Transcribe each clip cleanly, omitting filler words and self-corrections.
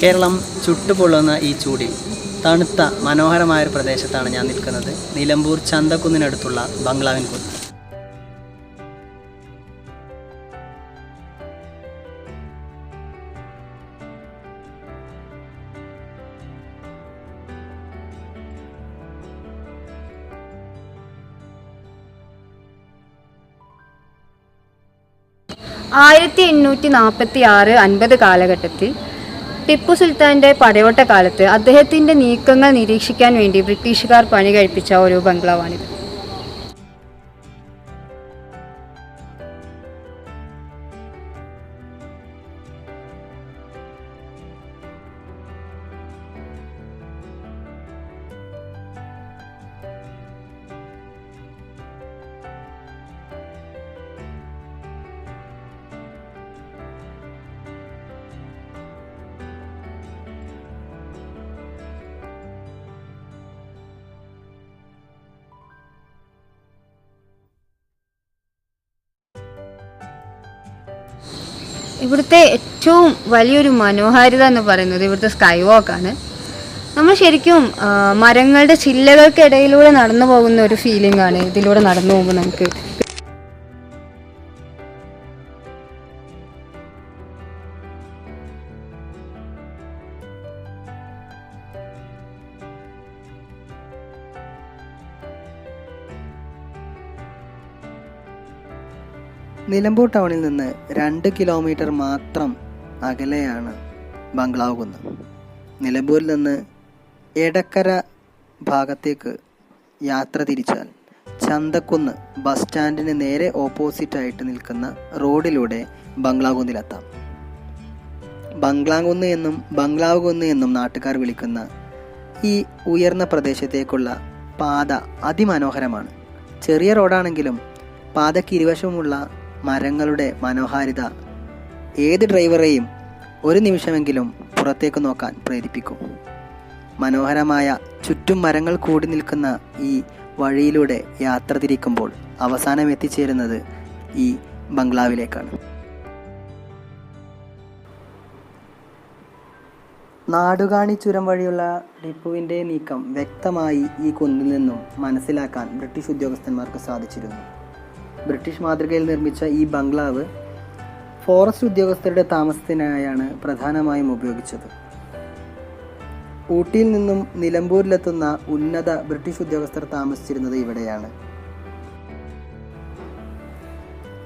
കേരളം ചുട്ടുപൊള്ളുന്ന ഈ ചൂടിൽ തണുത്ത മനോഹരമായ ഒരു പ്രദേശത്താണ് ഞാൻ നിൽക്കുന്നത്. നിലമ്പൂർ ചന്തക്കുന്നിനടുത്തുള്ള ബംഗ്ലാവിൻകുന്ന്. ആയിരത്തി 1846-50 കാലഘട്ടത്തിൽ ടിപ്പു സുൽത്താൻ്റെ പടയോട്ട കാലത്ത് അദ്ദേഹത്തിൻ്റെ നീക്കങ്ങൾ നിരീക്ഷിക്കാൻ വേണ്ടി ബ്രിട്ടീഷുകാർ പണി കഴിപ്പിച്ച ഒരു ബംഗ്ലാവാണിത്. ഇവിടുത്തെ ഏറ്റവും വലിയൊരു മനോഹാരിത എന്ന് പറയുന്നത് ഇവിടുത്തെ സ്കൈ വാക്കാണ്. നമ്മൾ ശരിക്കും മരങ്ങളുടെ ചില്ലകൾക്കിടയിലൂടെ നടന്നു പോകുന്ന ഒരു ഫീലിംഗ് ആണ് ഇതിലൂടെ നടന്നു പോകുമ്പോൾ നമുക്ക്. നിലമ്പൂർ ടൗണിൽ നിന്ന് 2 കിലോമീറ്റർ മാത്രം അകലെയാണ് ബംഗ്ലാവ് കുന്ന്. നിലമ്പൂരിൽ നിന്ന് എടക്കര ഭാഗത്തേക്ക് യാത്ര തിരിച്ചാൽ ചന്തക്കുന്ന് ബസ് സ്റ്റാൻഡിന് നേരെ ഓപ്പോസിറ്റായിട്ട് നിൽക്കുന്ന റോഡിലൂടെ ബംഗ്ലാവ് കുന്നിലെത്താം. ബംഗ്ലാവ് കുന്ന് എന്നും നാട്ടുകാർ വിളിക്കുന്ന ഈ ഉയർന്ന പ്രദേശത്തേക്കുള്ള പാത അതിമനോഹരമാണ്. ചെറിയ റോഡാണെങ്കിലും പാതയ്ക്ക് ഇരുവശവുമുള്ള മരങ്ങളുടെ മനോഹാരിത ഏത് ഡ്രൈവറെയും ഒരു നിമിഷമെങ്കിലും പുറത്തേക്ക് നോക്കാൻ പ്രേരിപ്പിക്കും. മനോഹരമായ ചുറ്റും മരങ്ങൾ കൂടി നിൽക്കുന്ന ഈ വഴിയിലൂടെ യാത്ര തിരിക്കുമ്പോൾ അവസാനം എത്തിച്ചേരുന്നത് ഈ ബംഗ്ലാവിലേക്കാണ്. നാടുകാണി ചുരം വഴിയുള്ള ടിപ്പുവിൻ്റെ നീക്കം വ്യക്തമായി ഈ കുന്നിൽ നിന്നും മനസ്സിലാക്കാൻ ബ്രിട്ടീഷ് ഉദ്യോഗസ്ഥന്മാർക്ക് സാധിച്ചിരുന്നു. ബ്രിട്ടീഷ് മാതൃകയിൽ നിർമ്മിച്ച ഈ ബംഗ്ലാവ് ഫോറസ്റ്റ് ഉദ്യോഗസ്ഥരുടെ താമസത്തിനായാണ് പ്രധാനമായും ഉപയോഗിച്ചത്. ഊട്ടിയിൽ നിന്നും നിലമ്പൂരിലെത്തുന്ന ഉന്നത ബ്രിട്ടീഷ് ഉദ്യോഗസ്ഥർ താമസിച്ചിരുന്നത് ഇവിടെയാണ്.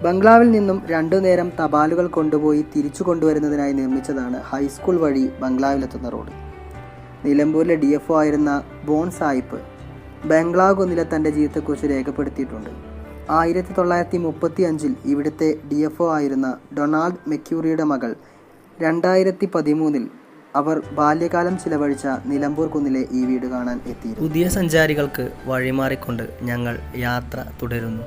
ബംഗ്ലാവിൽ നിന്നും 2 നേരം തപാലുകൾ കൊണ്ടുപോയി തിരിച്ചു കൊണ്ടുവരുന്നതിനായി നിർമ്മിച്ചതാണ് ഹൈസ്കൂൾ വഴി ബംഗ്ലാവിലെത്തുന്ന റോഡ്. നിലമ്പൂരിലെ DFO ആയിരുന്ന ബോൺ സായിപ്പ് ബംഗ്ലാവ് കുന്നിലെ തൻ്റെ ജീവിതത്തെക്കുറിച്ച് രേഖപ്പെടുത്തിയിട്ടുണ്ട്. 1935 ഇവിടുത്തെ DFO ആയിരുന്ന ഡൊണാൾഡ് മെക്യൂറിയുടെ മകൾ 2013 അവർ ബാല്യകാലം ചിലവഴിച്ച നിലമ്പൂർ കുന്നിലെ ഈ വീട് കാണാൻ എത്തി. പുതിയ സഞ്ചാരികൾക്ക് വഴിമാറിക്കൊണ്ട് ഞങ്ങൾ യാത്ര തുടരുന്നു.